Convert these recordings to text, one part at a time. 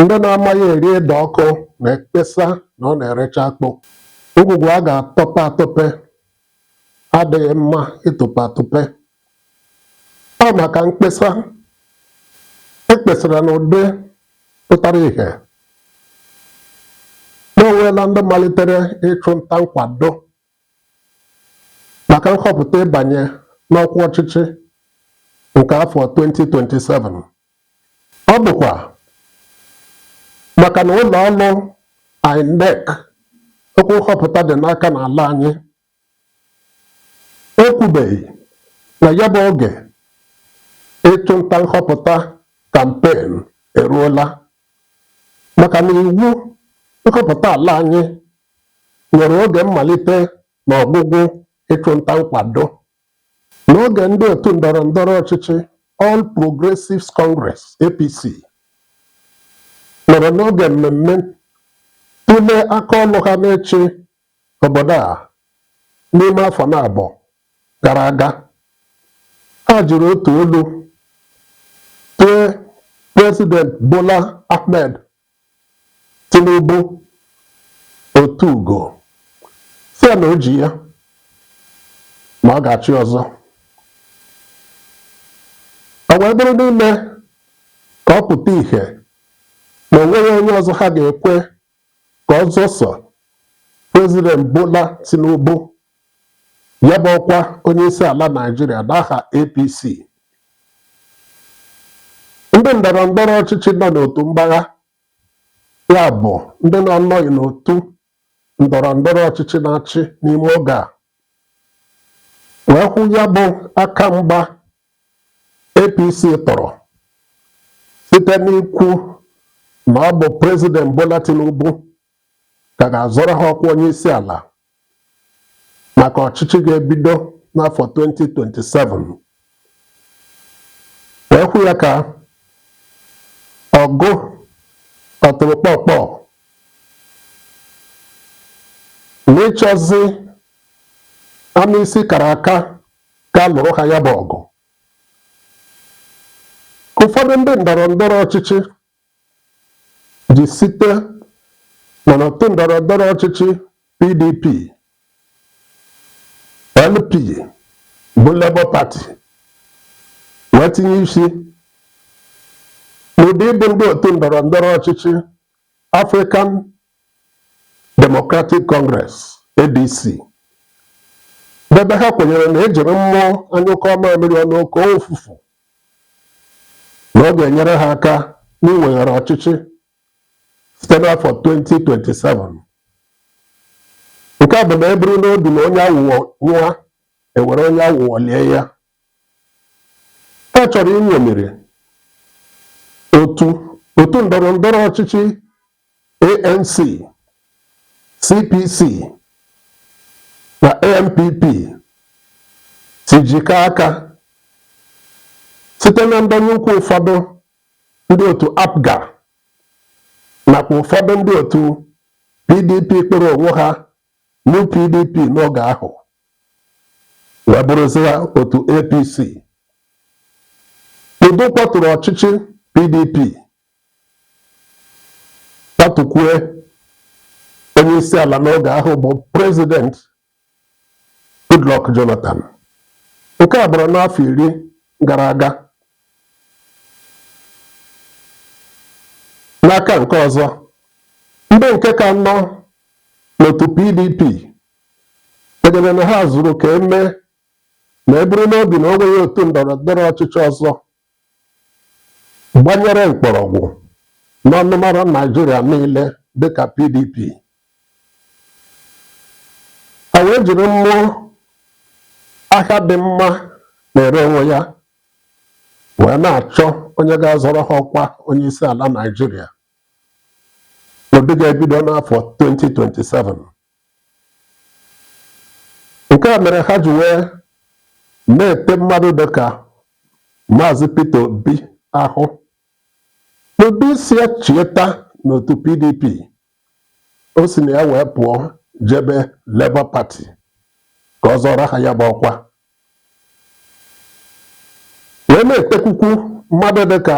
ndị na-amaghị eri ede ọkụ na-ekpesa na ọ na-erecha akpụ. Ngwugwu a ga-atọpe atọpe adịghị mma ịtụpe atụpe. Ọ maka mkpesa ekpesara n'ụdị pụtara ihe na o nweela ndị malitere ịchụ nta nkwado maka nhọpụta ịbanye n'ọkwa ọchịchị nke afọ 2027. Ọ bụkwa maka na ụlọ ọrụ INEC okwu nhọpụta dị n'aka n'ala anyị ekwubeghị na ya bụ oge ịchụ nta nhọpụta kampen eruola, maka na iwu nhọpụta ala anyị nyere oge mmalite na ọgwụgwụ ịchụ nta nkwado n'oge ndị otu ndọrọ ndọrọ ọchịchị All Progressives Congress APC nọrọ n'oge mmemme tụlee aka ọlụ ha na-echi obodo a n'ime afọ na-abọ gara aga. Ha jiri otu olu tụọ President Bola Ahmed Tinubu otu ugo si na o ji ya ma ọ ga-achị ọzọ. Ọ wee bụrụ n'ime ka ọ pụta ìhè na onweghị onye ọzọ ha ga-ekwe ka ọ zọsọ President Bola Tinubu ya bụ ọkwa onye isi ala Naịjirịa n'aha APC. Ndị ndọrọ ndọrọ ọchịchị nọ n'otu mgbagha, ya bụ ndị na-anọghị n'otu ndọrọ ndọrọ ọchịchị na-achị n'ime oge a, wee hụ ya bụ aka mgba APC tọrọ site n'ikwu na ọ bụ President Bola Tinubu ka ga-azọrọ ha ọkwa onye isi ala maka ọchịchị ga-ebido n'afọ 2027. wee hụ ya ka ọgụ ọtụrụkpọkpọ n'ịchọzi ama isi kara aka ka lụrụ ha ya bụ ọgụ. Ụfọdụ ndị ndọrọ ndọrọ ọchịchị ji site na n'otu ndọrọ ndọrọ ọchịchị PDP, LP bụ Labour Party wee tinye isi n'ụdị ịbụ ndị otu ndọrọ ndọrọ ọchịchị African Democratic Congress ADC, ebe ha kwenyere na ejiri mmụọ anyụkọ mamịrị ọnụ oke ofufu na ọ ga-enyere ha aka n'iweghara ọchịchị site n'afọ 2027. Nke a bụ na eburu n'obi na onye aghụghọ nwụọ ewere onye aghụghọ lie ya. Ha chọrọ inyomiri otu ndọrọ ndọrọ ọchịchị ANC, CPC na ANPP si jikọọ aka site na ndonye ukwu ụfọdụ ndị otu APGA nakwa ụfọdụ ndị otu PDP kpere onwe ha n'UPDP n'oge ahụ wee bụrụzi ya otu APC. Udo kwatụrụ ọchịchị PDP, kpatukwue onye isi ala n'oge ahụ bụ President GOODLUCK Jonathan. Nke a bụrụ n'afọ 10 gara aga. N'aka nke ọzọ, ndị nke ka nọ n'otu PDP kwenyere na ha zuru ka eme na eburu n'obi na onweghị otu ndọrọ ndọrọ ọchịchị ọzọ gbanyere mkpọrọgwụ n'ọnụmara Naịjirịa niile dịka PDP. Ha wee jiri mmụọ ahịa dị mma na-ere onwe ya wee na-achọ onye ga-azọrọ ha ọkwa onye isi ala Naịjirịa n'ụdị ga-ebido n'afọ 2027. Nke a mere ha ji wee na-ete mmadụ dịka Maazị Peter Obi ahụ n'ụdị isi echieta n'otu PDP o si na ya wee pụọ jebe Labour Party ka ọ zọrọ ha ya bụ ọkwa, wee na-etekwukwu mmadụ dịka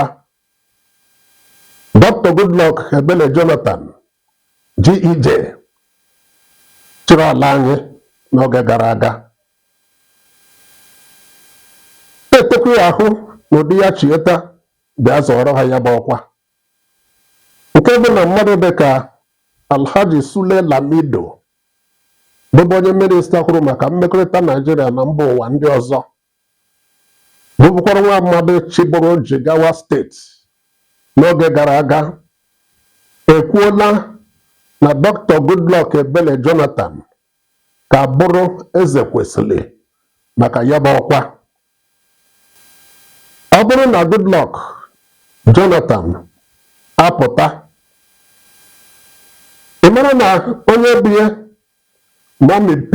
Dr. Goodluck Ebele Jonathan GEJ chịrị ala anyị n'oge gara aga. Na-etekwa ya ahụ na ụdị ya chieta bịa zọrọ ha ya bụ ọkwa, nke bụ na mmadụ dịka Alhaji Sule Lamido bụbụ onye minista hụrụ maka mmekọrịta Naijiria na mba ụwa ndị ọzọ, bụbụkwara nwa mmadụ chịbụrụ Jigawa steeti n'oge gara aga, ekwuola na Dr. Goodluck Ebele Jonathan ka bụrụ eze kwesịrị maka ya bụ ọkwa. Ọ bụrụ na Goodluck Jonathan apụta, ị mara na onye bụ ya Mami P,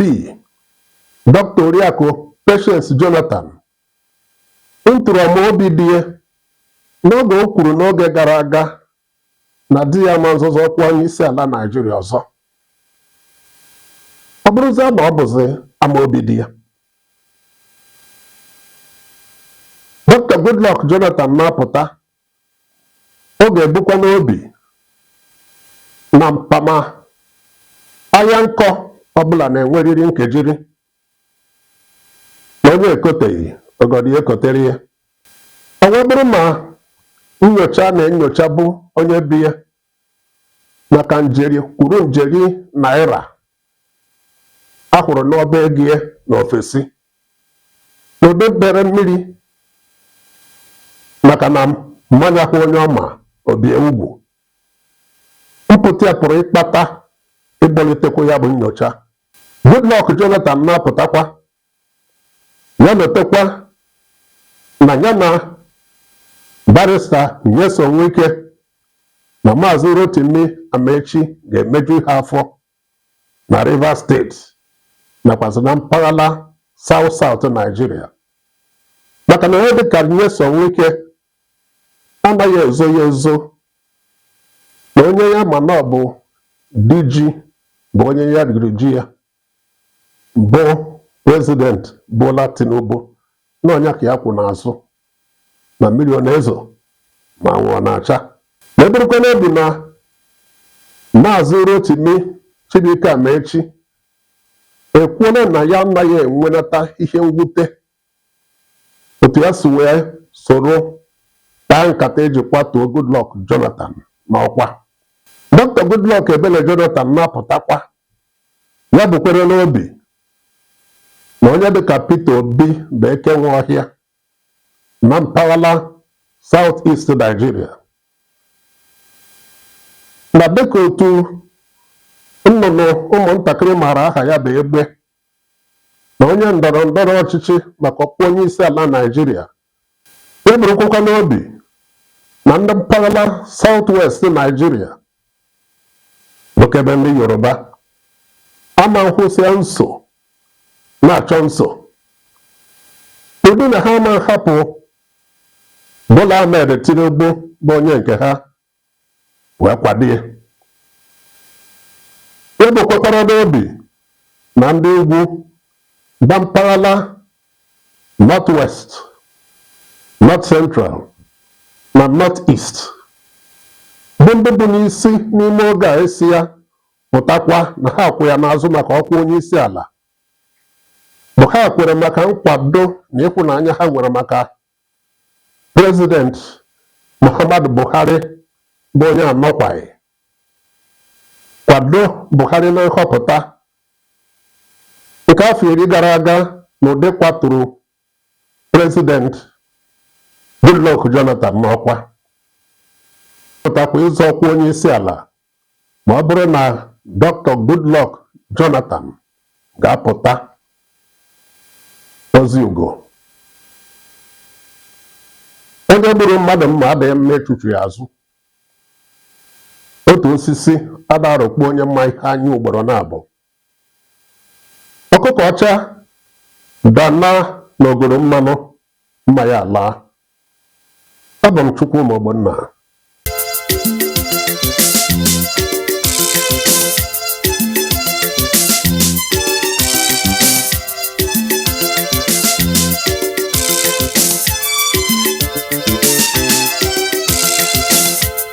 Dr. Oriakụ Patience Jonathan, ntụrụmobi dị ya n'oge o kwuru n'oge gara aga na di ya ma nzuzo ọkwa onye isi ala Naijiria ọzọ. Ọ bụrụzie na ọ bụzi amaobi dị ya, Dr. Goodluck Jonathan na-apụta, ọ ga-ebukwa n'obi na mpama ahịa nkọ ọbụla na-enwerịrị nkejiri, na onye ekoteghị ọgọdị ekotere ya. Ọ wee bụrụ ma nyocha na-enyocha bụ onye bi ya maka kwuru njeri naira ahụrụ n'ọba ego ya n'ofesi n'obe bere mmiri, maka na mmanya hụ onye ọma obie ugwu, mpụta ya pụrụ ịkpata ịgbalitekwa ya bụ nyocha. Goodluck Jonathan na-apụtakwa, ya notekwa na ya na barista Nyesom Wike na Maazị Rotimi Amaechi ga-emeju ha afọ na Rivers steeti nakwazi na mpaghara South Nigeria, maka na onye dịka Nyesom Wike anaghị ezo ya ezo na onye ya ma na ọ bụ DG bụ onye ya riri ji ya bụ President Bola Tinubu, na ọnya ka ya kwụ n'azụ na mmiri ọ na-ezo ma nwụọ na-acha. Ma eburukwa n'obi na Maazị Rotimi Chibuike Amaechi ekwuola na ya anaghị enwenata ihe mwute otu ya si wee soro taa nkata eji kwatuo Goodluck Jonathan n'ọkwa. Dr. Goodluck Ebele Jonathan na-apụtakwa, ya bukwere n'obi na onye dịka Peter Obi bụ eke nwe ọhịa na mpaghara South East Nigeria, na dịka otu nnụnụ ụmụntakịrị maara aha ya bụ egbe, na onye ndọrọ ndọrọ ọchịchị maka ọkwa onye isi ala Naijiria eburukwa n'obi na ndị mpaghara South West Nigeria bụkebe ndị Yoruba ama nkwụsịa nso na-achọ nso, ụdị na ha ama nhapụ Bola Ahmed Tinubu bụ onye nke ha wee kwado ya. Ebukwekwara n'obi na ndị ugwu gba mpaghara North West, North Central na North East bụ ndị bụ n'isi n'ime oge a esi ya pụtakwa na ha kwụ ya n'azụ maka ọkwa onye isi ala, bụ ha kwere maka nkwado na ịhụnanya ha nwere maka President Muhammadu Buhari bụ onye anọkwaghị, kwado Buhari na nhọpụta nke afọ 10 gara aga na ụdị kwaturu President Goodluck Jonathan n'ọkwa, pụtakwa ịzọ ọkwa onye isi ala ma ọ bụrụ na Dr. Goodluck Jonathan ga-apụta ozi ugo. Onye gburu mmadụ mma adịghị mma echuchu ya azụ. Otu osisi adarụkpu onye mma ihe anya ugboro na-abụ. Ọkụkọ ọcha dana n'ogoro mmanụ mma ya alaa. Abụ m Chukwuma Ogbonna.